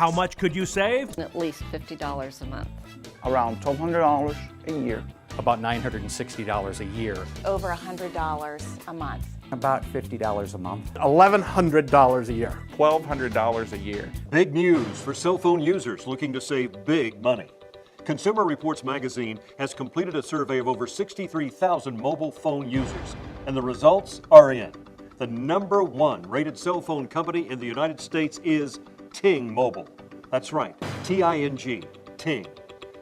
How much could you save? At least $50 a month. Around $1,200 a year. About $960 a year. Over $100 a month. About $50 a month. $1,100 a year. $1,200 a year. Big news for cell phone users looking to save big money. Consumer Reports magazine has completed a survey of over 63,000 mobile phone users, and the results are in. The #1 rated cell phone company in the United States is Ting Mobile. That's right, T-I-N-G, Ting.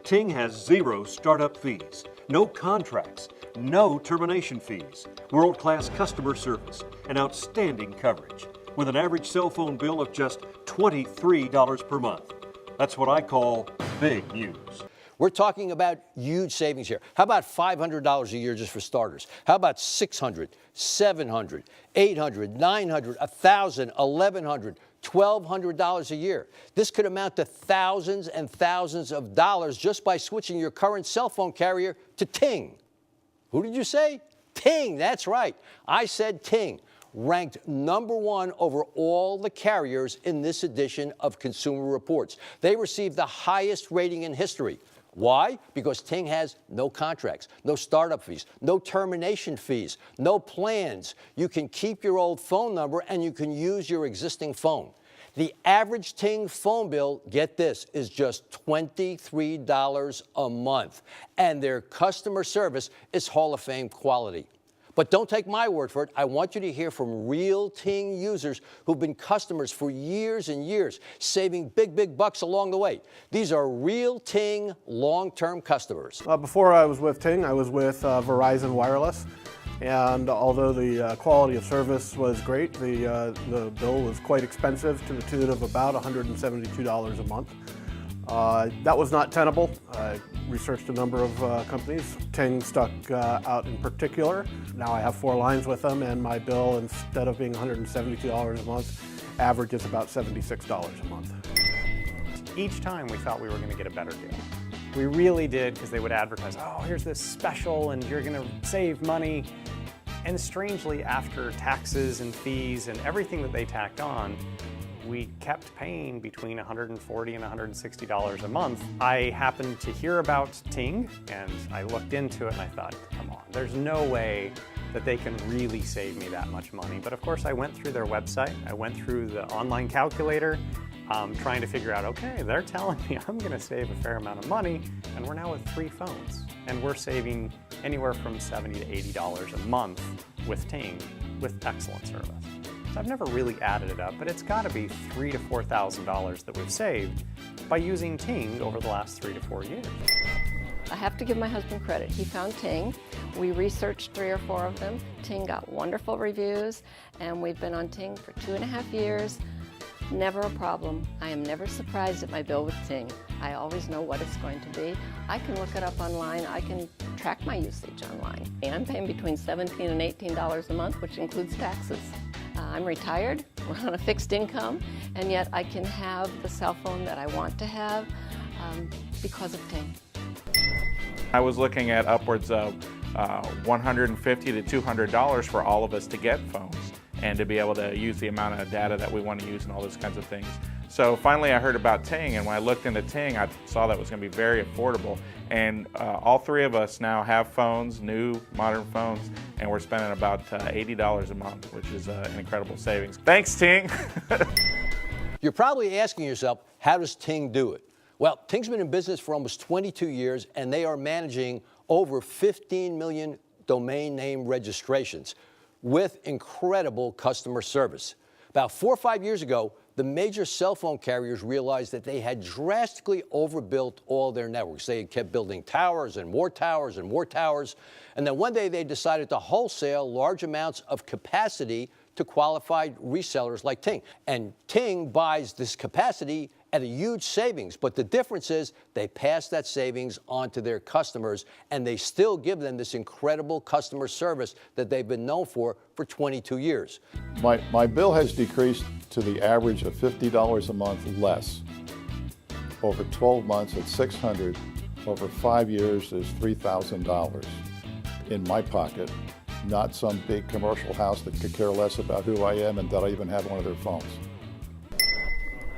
Ting has 0 startup fees, no contracts, no termination fees, world-class customer service, and outstanding coverage, with an average cell phone bill of just $23 per month. That's what I call big news. We're talking about huge savings here. How about $500 a year just for starters? How about $600, $700, $800, $900, $1,000, $1,100, $1,200 a year? This could amount to thousands and thousands of dollars just by switching your current cell phone carrier to Ting. Who did you say? Ting, that's right. I said Ting. Ranked #1 over all the carriers in this edition of Consumer Reports. They received the highest rating in history. Why? Because Ting has no contracts, no startup fees, no termination fees, no plans. You can keep your old phone number and you can use your existing phone. The average Ting phone bill, get this, is just $23 a month. And their customer service is Hall of Fame quality. But don't take my word for it. I want you to hear from real Ting users who've been customers for years and years, saving big, big bucks along the way. These are real Ting long-term customers. Before I was with Ting, I was with Verizon Wireless. And although the quality of service was great, the bill was quite expensive to the tune of about $172 a month. That was not tenable. I researched a number of companies. Ting stuck out in particular. Now I have 4 lines with them, and my bill, instead of being $172 a month, averages about $76 a month. Each time we thought we were going to get a better deal. We really did, because they would advertise, oh, here's this special and you're going to save money. And strangely, after taxes and fees and everything that they tacked on, we kept paying between $140 and $160 a month. I happened to hear about Ting, and I looked into it and I thought, come on, there's no way that they can really save me that much money. But of course, I went through their website, I went through the online calculator, trying to figure out, okay, they're telling me I'm gonna save a fair amount of money, and we're now with 3 phones. And we're saving anywhere from $70 to $80 a month with Ting, with excellent service. So I've never really added it up, but it's gotta be $3,000 to $4,000 that we've saved by using Ting over the last 3 to 4 years. I have to give my husband credit. He found Ting. We researched 3 or 4 of them. Ting got wonderful reviews, and we've been on Ting for 2.5 years. Never a problem. I am never surprised at my bill with Ting. I always know what it's going to be. I can look it up online. I can track my usage online. And I'm paying between $17 and $18 a month, which includes taxes. I'm retired, we're on a fixed income, and yet I can have the cell phone that I want to have because of Ting. I was looking at upwards of $150 to $200 for all of us to get phones and to be able to use the amount of data that we want to use and all those kinds of things. So finally I heard about Ting, and when I looked into Ting, I saw that it was going to be very affordable. And all 3 of us now have phones, new modern phones, and we're spending about $80 a month, which is an incredible savings. Thanks, Ting. You're probably asking yourself, how does Ting do it? Well, Ting's been in business for almost 22 years, and they are managing over 15 million domain name registrations with incredible customer service. About 4 or 5 years ago, the major cell phone carriers realized that they had drastically overbuilt all their networks. They had kept building towers and more towers and more towers. And then one day they decided to wholesale large amounts of capacity to qualified resellers like Ting. And Ting buys this capacity at a huge savings, but the difference is they pass that savings on to their customers, and they still give them this incredible customer service that they've been known for 22 years. My bill has decreased to the average of $50 a month less. Over 12 months at $600, over 5 years is $3,000 in my pocket, not some big commercial house that could care less about who I am and that I even have one of their phones.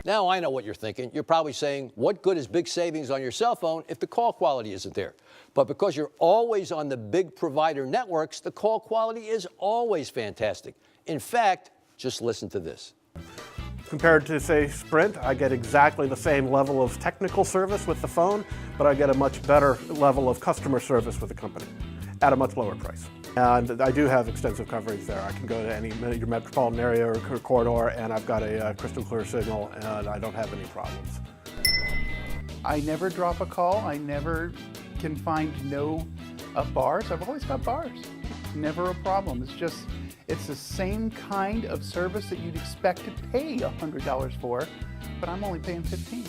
Now I know what you're thinking. You're probably saying, what good is big savings on your cell phone if the call quality isn't there? But because you're always on the big provider networks, the call quality is always fantastic. In fact, just listen to this. Compared to, say, Sprint, I get exactly the same level of technical service with the phone, but I get a much better level of customer service with the company at a much lower price. And I do have extensive coverage there. I can go to any your metropolitan area or corridor, and I've got a crystal clear signal, and I don't have any problems. I never drop a call. I never can find no bars. I've always got bars. Never a problem. It's the same kind of service that you'd expect to pay $100 for, but I'm only paying $15.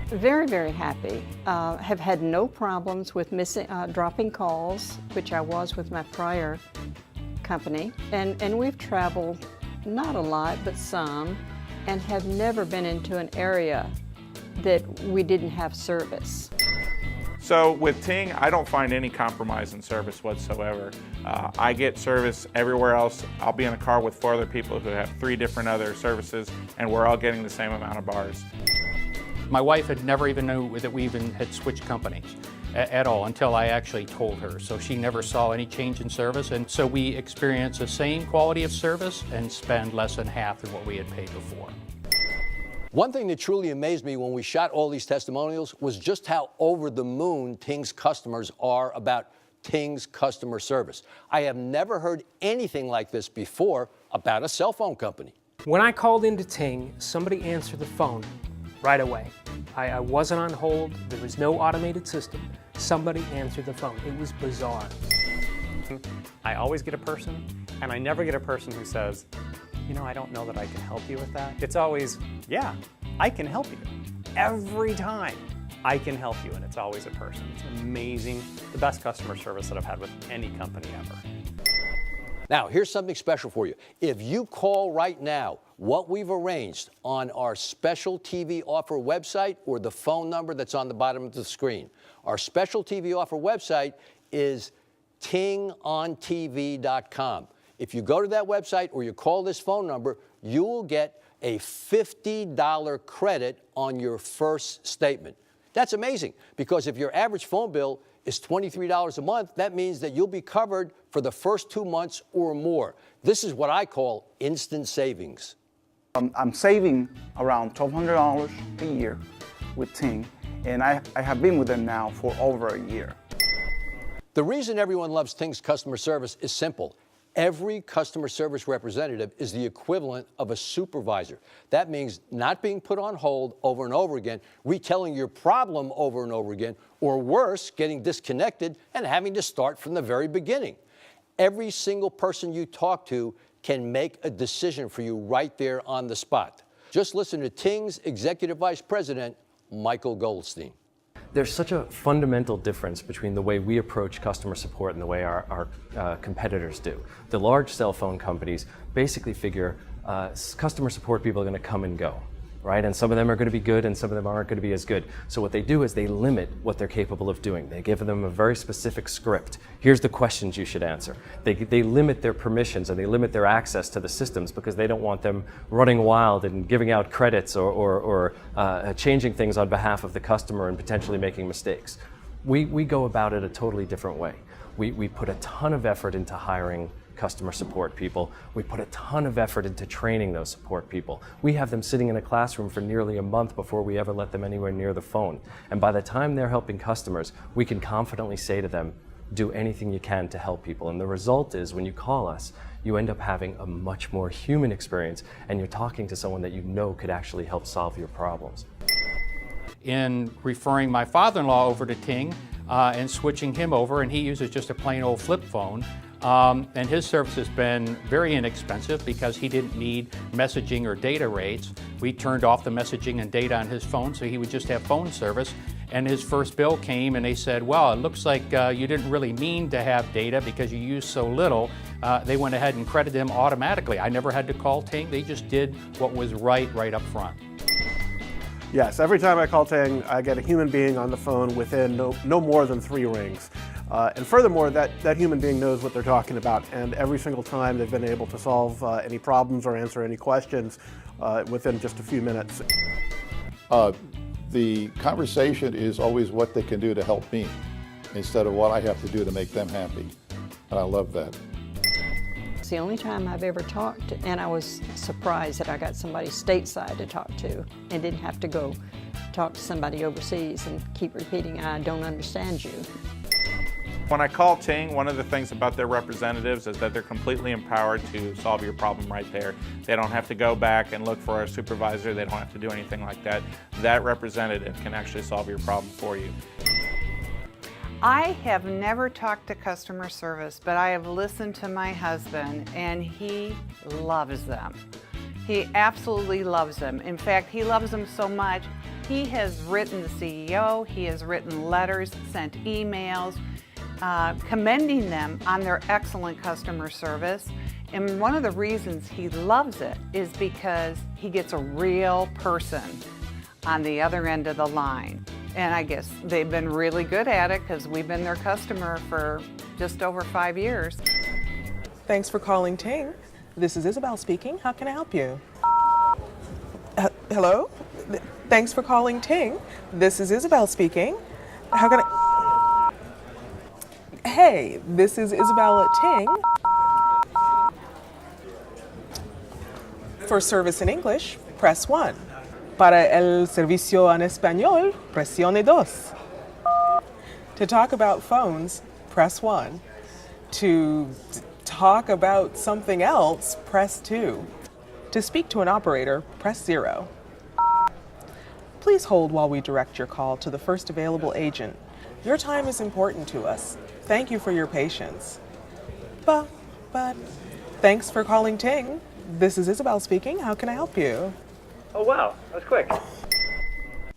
Very, very happy. Have had no problems with dropping calls, which I was with my prior company. And we've traveled, not a lot, but some, and have never been into an area that we didn't have service. So with Ting, I don't find any compromise in service whatsoever. I get service everywhere else. I'll be in a car with 4 other people who have 3 different other services, and we're all getting the same amount of bars. My wife had never even knew that we even had switched companies at all until I actually told her. So she never saw any change in service, and so we experience the same quality of service and spend less than half of what we had paid before. One thing that truly amazed me when we shot all these testimonials was just how over the moon Ting's customers are about Ting's customer service. I have never heard anything like this before about a cell phone company. When I called into Ting, somebody answered the phone right away. I wasn't on hold. There was no automated system. Somebody answered the phone. It was bizarre. I always get a person, and I never get a person who says, you know, I don't know that I can help you with that. It's always, yeah, I can help you. Every time I can help you, and it's always a person. It's amazing. The best customer service that I've had with any company ever. Now, here's something special for you. If you call right now, what we've arranged on our special TV offer website or the phone number that's on the bottom of the screen. Our special TV offer website is tingontv.com. If you go to that website or you call this phone number, you will get a $50 credit on your first statement. That's amazing, because if your average phone bill is $23 a month, that means that you'll be covered for the first 2 months or more. This is what I call instant savings. I'm saving around $1,200 a year with Ting, and I have been with them now for over a year. The reason everyone loves Ting's customer service is simple. Every customer service representative is the equivalent of a supervisor. That means not being put on hold over and over again, retelling your problem over and over again, or worse, getting disconnected and having to start from the very beginning. Every single person you talk to can make a decision for you right there on the spot. Just listen to Ting's Executive Vice President, Michael Goldstein. There's such a fundamental difference between the way we approach customer support and the way our competitors do. The large cell phone companies basically figure customer support people are going to come and go, right? And some of them are going to be good and some of them aren't going to be as good. So what they do is they limit what they're capable of doing. They give them a very specific script. Here's the questions you should answer. They limit their permissions and they limit their access to the systems because they don't want them running wild and giving out credits or changing things on behalf of the customer and potentially making mistakes. We go about it a totally different way. We put a ton of effort into hiring customer support people. We put a ton of effort into training those support people. We have them sitting in a classroom for nearly a month before we ever let them anywhere near the phone. And by the time they're helping customers, we can confidently say to them, do anything you can to help people. And the result is when you call us, you end up having a much more human experience and you're talking to someone that you know could actually help solve your problems. In referring my father-in-law over to Ting and switching him over, and he uses just a plain old flip phone, and his service has been very inexpensive because he didn't need messaging or data rates. We turned off the messaging and data on his phone so he would just have phone service. And his first bill came and they said, well, it looks like you didn't really mean to have data because you used so little. They went ahead and credited him automatically. I never had to call Ting. They just did what was right up front. Yes, every time I call Ting, I get a human being on the phone within no more than 3 rings. And furthermore, that human being knows what they're talking about, and every single time they've been able to solve any problems or answer any questions within just a few minutes. The conversation is always what they can do to help me instead of what I have to do to make them happy. And I love that. It's the only time I've ever talked, and I was surprised that I got somebody stateside to talk to and didn't have to go talk to somebody overseas and keep repeating, I don't understand you. When I call Ting, one of the things about their representatives is that they're completely empowered to solve your problem right there. They don't have to go back and look for a supervisor. They don't have to do anything like that. That representative can actually solve your problem for you. I have never talked to customer service, but I have listened to my husband, and he loves them. He absolutely loves them. In fact, he loves them so much, he has written the CEO, he has written letters, sent emails, commending them on their excellent customer service. And one of the reasons he loves it is because he gets a real person on the other end of the line. And I guess they've been really good at it because we've been their customer for just over 5 years. Thanks for calling Ting. This is Isabel speaking. How can I help you? Hello? Thanks for calling Ting. This is Isabel speaking. How can I... Hey, this is Isabel at Ting. For service in English, press 1. Para el servicio en español, presione 2. To talk about phones, press 1. To talk about something else, press 2. To speak to an operator, press 0. Please hold while we direct your call to the first available agent. Your time is important to us. Thank you for your patience. But, thanks for calling Ting. This is Isabel speaking. How can I help you? Oh, wow, that was quick.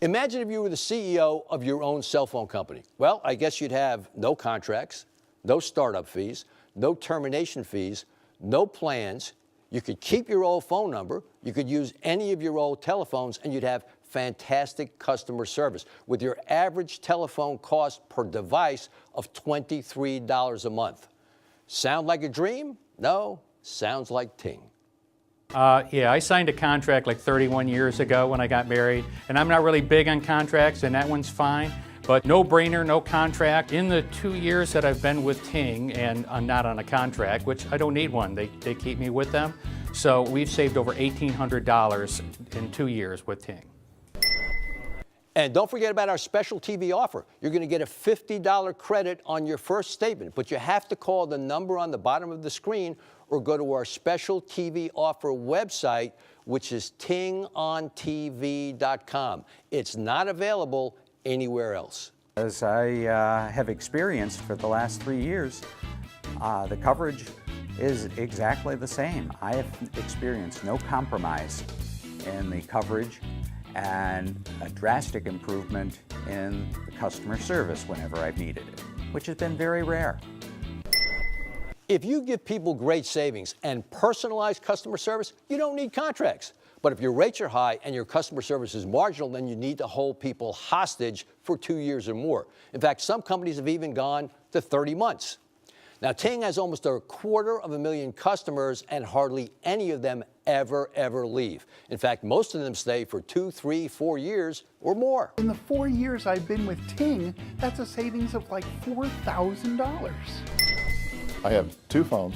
Imagine if you were the CEO of your own cell phone company. Well, I guess you'd have no contracts, no startup fees, no termination fees, no plans. You could keep your old phone number, you could use any of your old telephones, and you'd have fantastic customer service with your average telephone cost per device of $23 a month. Sound like a dream? No, sounds like Ting. Yeah, I signed a contract like 31 years ago when I got married, and I'm not really big on contracts, and that one's fine, but no brainer, no contract. In the 2 years that I've been with Ting, and I'm not on a contract, which I don't need one, they keep me with them, so we've saved over $1,800 in 2 years with Ting. And don't forget about our special TV offer. You're going to get a $50 credit on your first statement, but you have to call the number on the bottom of the screen or go to our special TV offer website, which is tingontv.com. It's not available anywhere else. As I have experienced for the last 3 years, the coverage is exactly the same. I have experienced no compromise in the coverage and a drastic improvement in the customer service whenever I've needed it, which has been very rare. If you give people great savings and personalized customer service, you don't need contracts. But if your rates are high and your customer service is marginal, then you need to hold people hostage for 2 years or more. In fact, some companies have even gone to 30 months. Now, Ting has almost 250,000 customers, and hardly any of them ever leave. In fact, most of them stay for 2, 3, 4 years or more. In the 4 years I've been with Ting, that's a savings of like $4,000. I have 2 phones,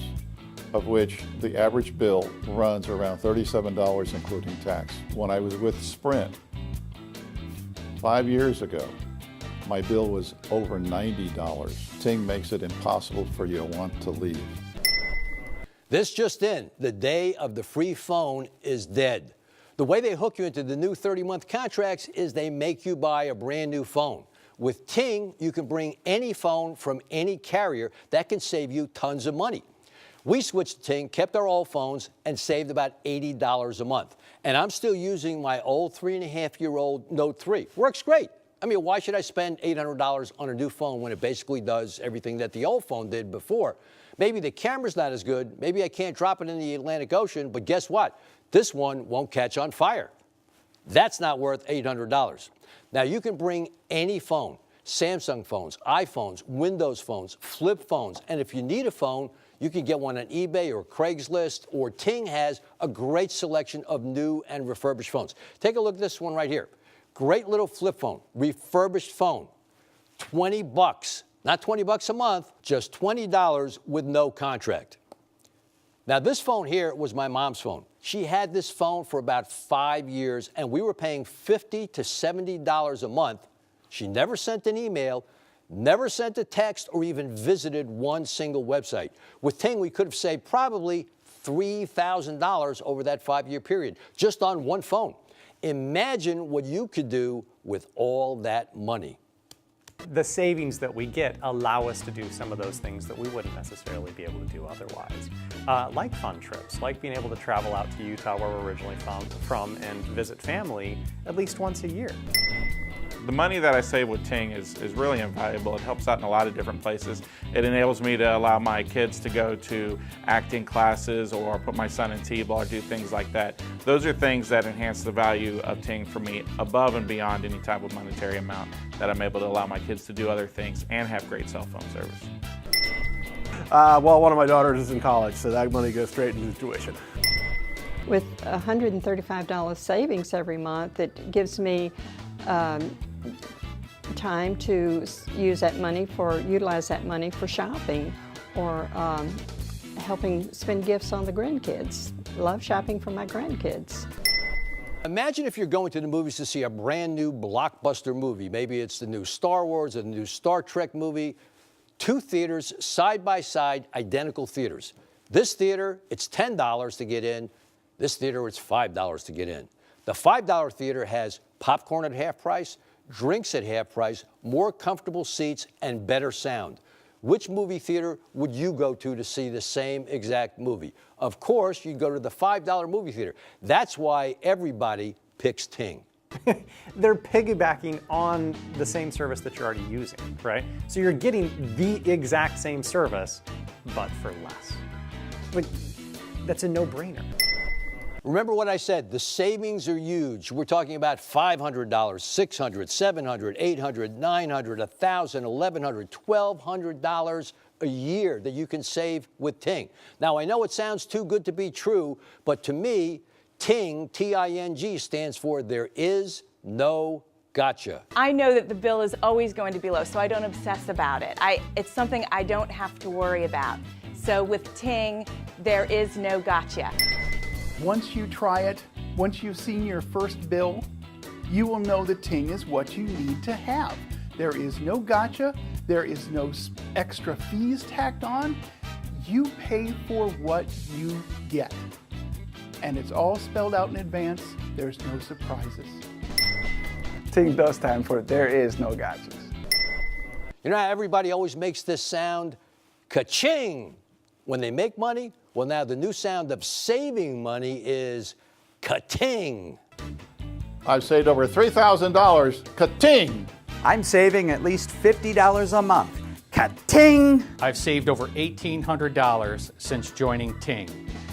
of which the average bill runs around $37, including tax. When I was with Sprint 5 years ago, my bill was over $90. Ting makes it impossible for you to want to leave. This just in, the day of the free phone is dead. The way they hook you into the new 30-month contracts is they make you buy a brand new phone. With Ting, you can bring any phone from any carrier. That can save you tons of money. We switched to Ting, kept our old phones, and saved about $80 a month. And I'm still using my old 3.5-year-old Note 3. Works great. I mean, why should I spend $800 on a new phone when it basically does everything that the old phone did before? Maybe the camera's not as good, maybe I can't drop it in the Atlantic Ocean, but guess what? This one won't catch on fire. That's not worth $800. Now, you can bring any phone. Samsung phones, iPhones, Windows phones, flip phones, and if you need a phone, you can get one on eBay or Craigslist, or Ting has a great selection of new and refurbished phones. Take a look at this one right here. Great little flip phone, refurbished phone, $20. Not $20 a month, just $20 with no contract. Now this phone here was my mom's phone. She had this phone for about 5 years and we were paying $50 to $70 a month. She never sent an email, never sent a text, or even visited one single website. With Ting, we could have saved probably $3,000 over that 5-year period, just on one phone. Imagine what you could do with all that money. The savings that we get allow us to do some of those things that we wouldn't necessarily be able to do otherwise. Like fun trips, like being able to travel out to Utah, where we're originally from, and visit family at least once a year. The money that I save with Ting is really invaluable. It helps out in a lot of different places. It enables me to allow my kids to go to acting classes or put my son in T-ball or do things like that. Those are things that enhance the value of Ting for me above and beyond any type of monetary amount, that I'm able to allow my kids to do other things and have great cell phone service. Well, one of my daughters is in college, so that money goes straight into tuition. With $135 savings every month, it gives me time to utilize that money for shopping or helping spend gifts on the grandkids. Love shopping for my grandkids. Imagine if you're going to the movies to see a brand new blockbuster movie. Maybe it's the new Star Wars or the new Star Trek movie. 2 theaters, side by side, identical theaters. This theater, it's $10 to get in. This theater, it's $5 to get in. The $5 theater has popcorn at half price, drinks at half price, more comfortable seats, and better sound. Which movie theater would you go to see the same exact movie? Of course, you'd go to the $5 movie theater. That's why everybody picks Ting. They're piggybacking on the same service that you're already using, right? So you're getting the exact same service, but for less. Like, that's a no-brainer. Remember what I said, the savings are huge. We're talking about $500, $600, $700, $800, $900, $1,000, $1,100, $1,200 a year that you can save with Ting. Now, I know it sounds too good to be true, but to me, Ting, T-I-N-G, stands for There Is No Gotcha. I know that the bill is always going to be low, so I don't obsess about it. It's something I don't have to worry about. So with Ting, there is no gotcha. Once you try it, once you've seen your first bill, you will know that Ting is what you need to have. There is no gotcha, there is no extra fees tacked on. You pay for what you get. And it's all spelled out in advance, there's no surprises. Ting does stand for there is no gotchas. You know how everybody always makes this sound? Ka-ching! When they make money? Well, now the new sound of saving money is ka-ting. I've saved over $3,000. Ka-ting! I'm saving at least $50 a month. Ka-ting! I've saved over $1,800 since joining Ting.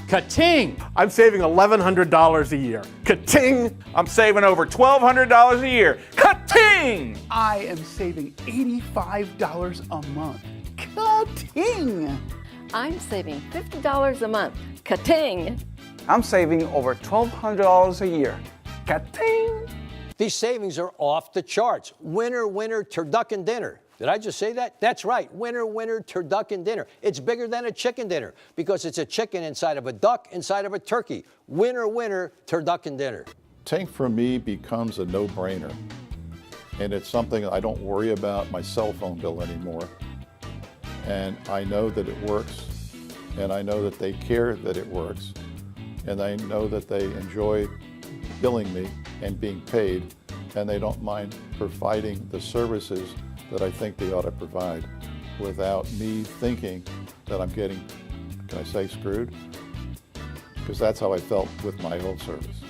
Ka-ting! I'm saving $1,100 a year. Ka-ting! I'm saving over $1,200 a year. Ka-ting! I am saving $85 a month. Ka-ting! I'm saving $50 a month. Ka-ting! I'm saving over $1,200 a year. Ka-ting! These savings are off the charts. Winner, winner, turducken dinner. Did I just say that? That's right. Winner, winner, turducken dinner. It's bigger than a chicken dinner because it's a chicken inside of a duck inside of a turkey. Winner, winner, turducken dinner. Ting for me becomes a no-brainer. And it's something I don't worry about my cell phone bill anymore. And I know that it works, and I know that they care that it works, and I know that they enjoy billing me and being paid, and they don't mind providing the services that I think they ought to provide without me thinking that I'm getting, can I say screwed? Because that's how I felt with my old service.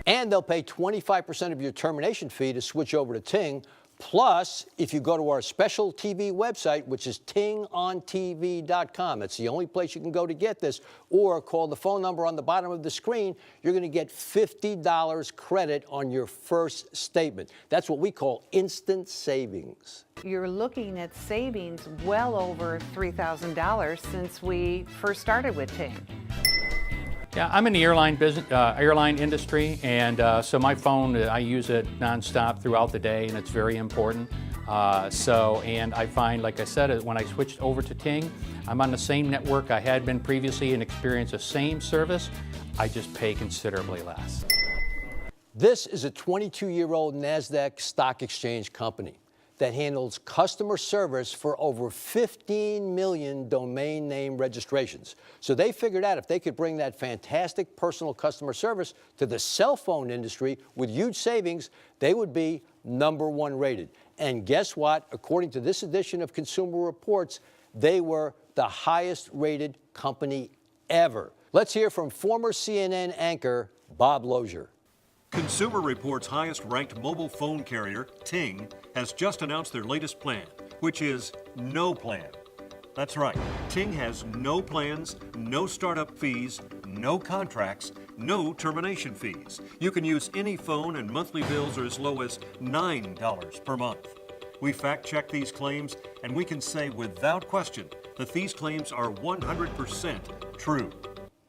And they'll pay 25% of your termination fee to switch over to Ting, Plus, if you go to our special TV website, which is tingontv.com, it's the only place you can go to get this, or call the phone number on the bottom of the screen, you're going to get $50 credit on your first statement. That's what we call instant savings. You're looking at savings well over $3,000 since we first started with Ting. Yeah, I'm in the airline industry, and so my phone, I use it nonstop throughout the day, and it's very important. And I find, like I said, when I switched over to Ting, I'm on the same network I had been previously and experience the same service. I just pay considerably less. This is a 22-year-old NASDAQ stock exchange company that handles customer service for over 15 million domain name registrations. So they figured out if they could bring that fantastic personal customer service to the cell phone industry with huge savings, they would be #1 rated. And guess what? According to this edition of Consumer Reports, they were the highest rated company ever. Let's hear from former CNN anchor Bob Lozier. Consumer Reports' highest-ranked mobile phone carrier, Ting, has just announced their latest plan, which is no plan. That's right. Ting has no plans, no startup fees, no contracts, no termination fees. You can use any phone, and monthly bills are as low as $9 per month. We fact-checked these claims, and we can say without question that these claims are 100% true.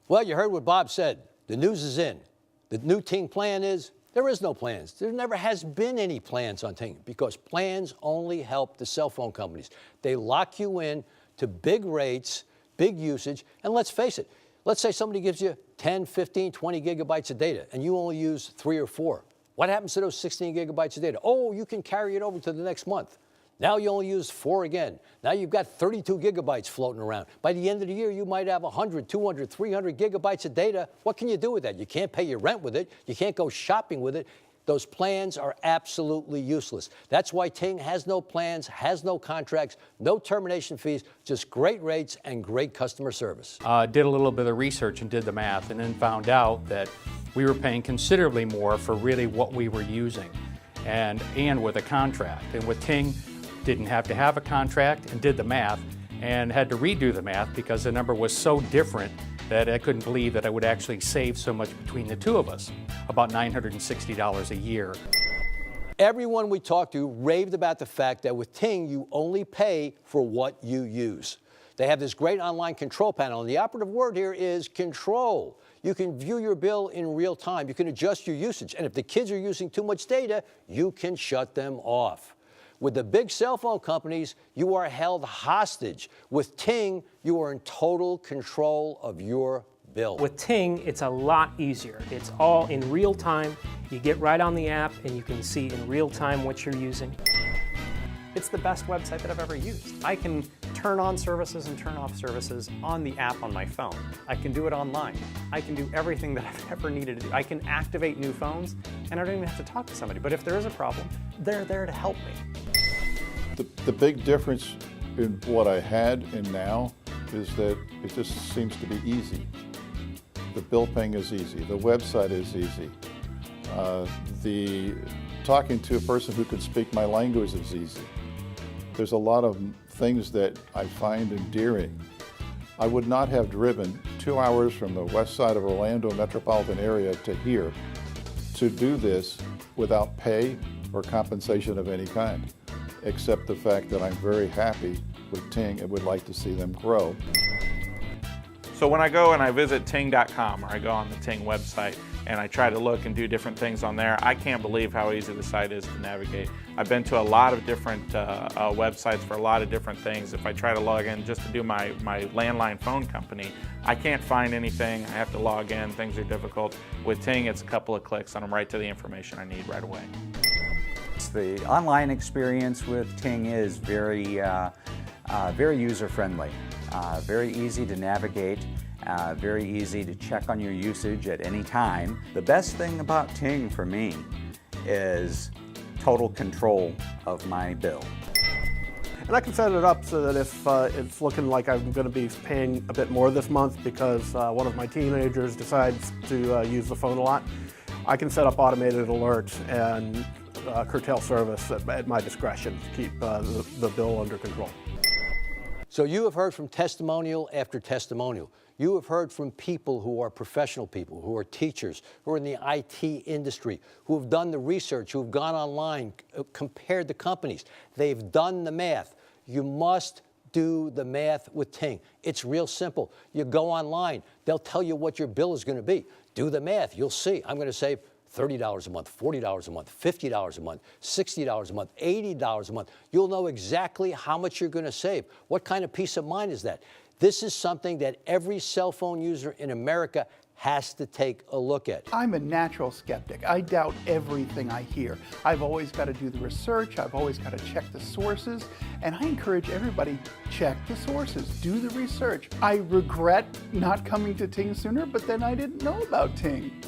Well, you heard what Bob said. The news is in. The new Ting plan is, there is no plans. There never has been any plans on Ting because plans only help the cell phone companies. They lock you in to big rates, big usage, and let's face it, let's say somebody gives you 10, 15, 20 gigabytes of data and you only use 3 or 4. What happens to those 16 gigabytes of data? Oh, you can carry it over to the next month. Now you only use 4 again. Now you've got 32 gigabytes floating around. By the end of the year, you might have 100, 200, 300 gigabytes of data. What can you do with that? You can't pay your rent with it. You can't go shopping with it. Those plans are absolutely useless. That's why Ting has no plans, has no contracts, no termination fees, just great rates and great customer service. Did a little bit of research and did the math, and then found out that we were paying considerably more for really what we were using, and with a contract. And with Ting, didn't have to have a contract, and did the math and had to redo the math because the number was so different that I couldn't believe that I would actually save so much between the two of us, about $960 a year. Everyone we talked to raved about the fact that with Ting, you only pay for what you use. They have this great online control panel, and the operative word here is control. You can view your bill in real time. You can adjust your usage, and if the kids are using too much data, you can shut them off. With the big cell phone companies, you are held hostage. With Ting, you are in total control of your bill. With Ting, it's a lot easier. It's all in real time. You get right on the app and you can see in real time what you're using. It's the best website that I've ever used. I can turn on services and turn off services on the app on my phone. I can do it online. I can do everything that I've ever needed to do. I can activate new phones, and I don't even have to talk to somebody. But if there is a problem, they're there to help me. The big difference in what I had and now is that it just seems to be easy. The bill paying is easy. The website is easy. Talking to a person who can speak my language is easy. There's a lot of things that I find endearing. I would not have driven 2 hours from the west side of Orlando metropolitan area to here to do this without pay or compensation of any kind, except the fact that I'm very happy with Ting and would like to see them grow. So when I go and I visit ting.com, or I go on the Ting website and I try to look and do different things on there, I can't believe how easy the site is to navigate. I've been to a lot of different websites for a lot of different things. If I try to log in just to do my landline phone company, I can't find anything. I have to log in. Things are difficult. With Ting, it's a couple of clicks and I'm right to the information I need right away. The online experience with Ting is very user-friendly, very easy to navigate, very easy to check on your usage at any time. The best thing about Ting for me is total control of my bill. And I can set it up so that if it's looking like I'm going to be paying a bit more this month because one of my teenagers decides to use the phone a lot, I can set up automated alerts and curtail service at my discretion to keep the bill under control. So you have heard from testimonial after testimonial. You have heard from people who are professional people, who are teachers, who are in the IT industry, who have done the research, who have gone online, compared the companies. They've done the math. You must do the math with Ting. It's real simple. You go online. They'll tell you what your bill is going to be. Do the math. You'll see. I'm going to save $30 a month, $40 a month, $50 a month, $60 a month, $80 a month. You'll know exactly how much you're going to save. What kind of peace of mind is that? This is something that every cell phone user in America has to take a look at. I'm a natural skeptic. I doubt everything I hear. I've always got to do the research. I've always got to check the sources. And I encourage everybody, check the sources, do the research. I regret not coming to Ting sooner, but then I didn't know about Ting.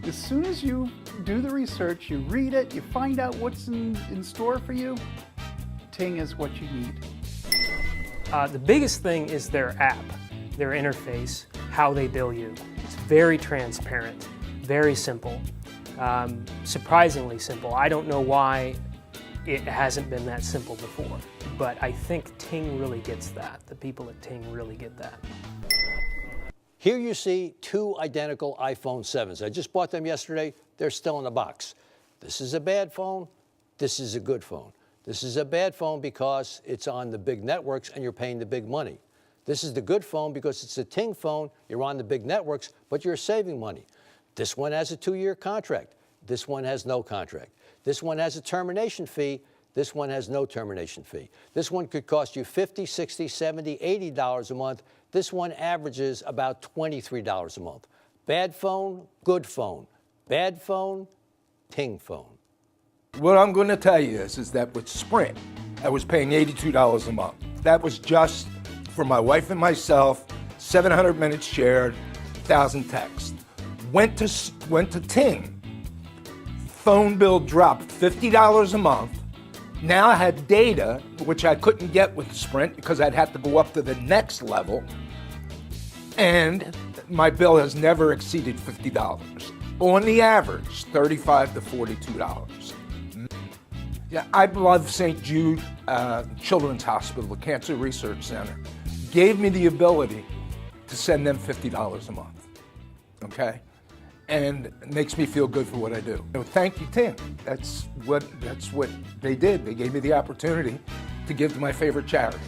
As soon as you do the research, you read it, you find out what's in store for you, Ting is what you need. The biggest thing is their app, their interface, how they bill you. It's very transparent, very simple, surprisingly simple. I don't know why it hasn't been that simple before, but I think Ting really gets that. The people at Ting really get that. Here you see two identical iPhone 7s. I just bought them yesterday. They're still in the box. This is a bad phone. This is a good phone. This is a bad phone because it's on the big networks and you're paying the big money. This is the good phone because it's a Ting phone. You're on the big networks, but you're saving money. This one has a 2-year contract. This one has no contract. This one has a termination fee. This one has no termination fee. This one could cost you $50, $60, $70, $80 a month. This one averages about $23 a month. Bad phone, good phone. Bad phone, Ting phone. What I'm going to tell you is that with Sprint, I was paying $82 a month. That was just for my wife and myself, 700 minutes shared, 1,000 texts. Went to Ting. Phone bill dropped $50 a month. Now I had data, which I couldn't get with Sprint because I'd have to go up to the next level. And my bill has never exceeded $50. On the average, $35 to $42. Yeah, I love St. Jude Children's Hospital, the Cancer Research Center. Gave me the ability to send them $50 a month, okay? And it makes me feel good for what I do. So thank you, Ting. That's what they did. They gave me the opportunity to give to my favorite charity.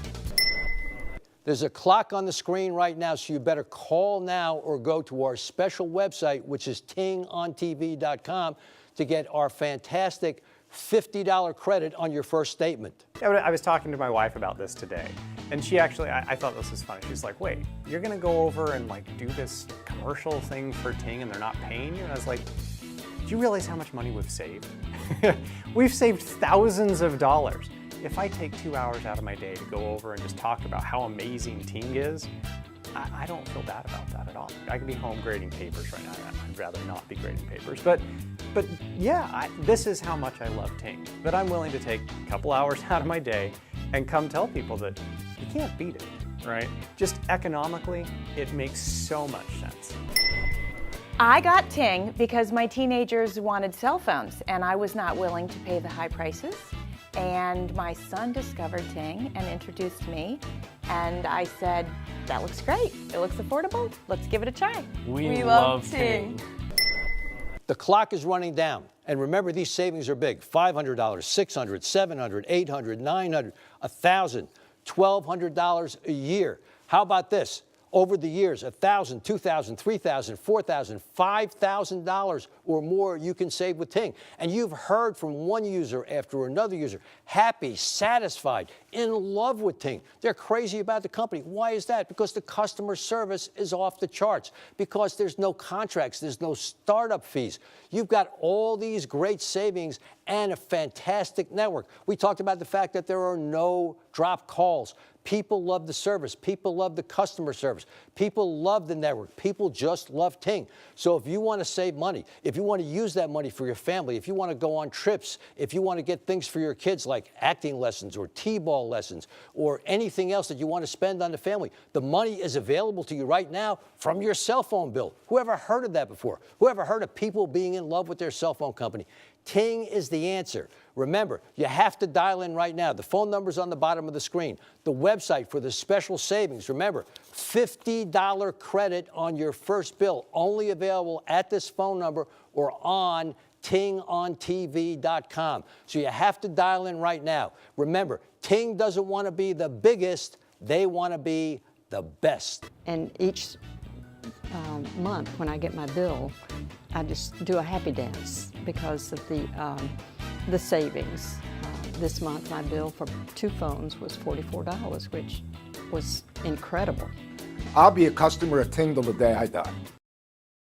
There's a clock on the screen right now, so you better call now or go to our special website, which is tingontv.com, to get our fantastic $50 credit on your first statement. I was talking to my wife about this today, and she actually, I thought this was funny. She's like, wait, you're gonna go over and like do this commercial thing for Ting and they're not paying you? And I was like, do you realize how much money we've saved? We've saved thousands of dollars. If I take 2 hours out of my day to go over and just talk about how amazing Ting is, I don't feel bad about that at all. I could be home grading papers right now. I'd rather not be grading papers. But yeah, this is how much I love Ting. That I'm willing to take a couple hours out of my day and come tell people that you can't beat it, right? Just economically, it makes so much sense. I got Ting because my teenagers wanted cell phones and I was not willing to pay the high prices. And my son discovered Ting and introduced me. And I said, that looks great. It looks affordable. Let's give it a try. We love Ting. The clock is running down. And remember, these savings are big. $500, $600, $700, $800, $900, $1,000, $1,200 a year. How about this? Over the years, $1,000, $2,000, $3,000, $4,000, $5,000 or more you can save with Ting. And you've heard from one user after another user, happy, satisfied, in love with Ting. They're crazy about the company. Why is that? Because the customer service is off the charts. Because there's no contracts, there's no startup fees. You've got all these great savings and a fantastic network. We talked about the fact that there are no drop calls. People love the service. People love the customer service. People love the network. People just love Ting. So if you want to save money, if you want to use that money for your family, if you want to go on trips, if you want to get things for your kids like acting lessons or t-ball lessons or anything else that you want to spend on the family, the money is available to you right now from your cell phone bill. Who ever heard of that before? Who ever heard of people being in love with their cell phone company? Ting is the answer. Remember, you have to dial in right now. The phone number's on the bottom of the screen. The website for the special savings. Remember, $50 credit on your first bill, only available at this phone number or on tingontv.com. So you have to dial in right now. Remember, Ting doesn't want to be the biggest, they want to be the best. And each month when I get my bill, I just do a happy dance because of the savings. This month my bill for 2 phones was $44, which was incredible. I'll be a customer of Ting till the day I die.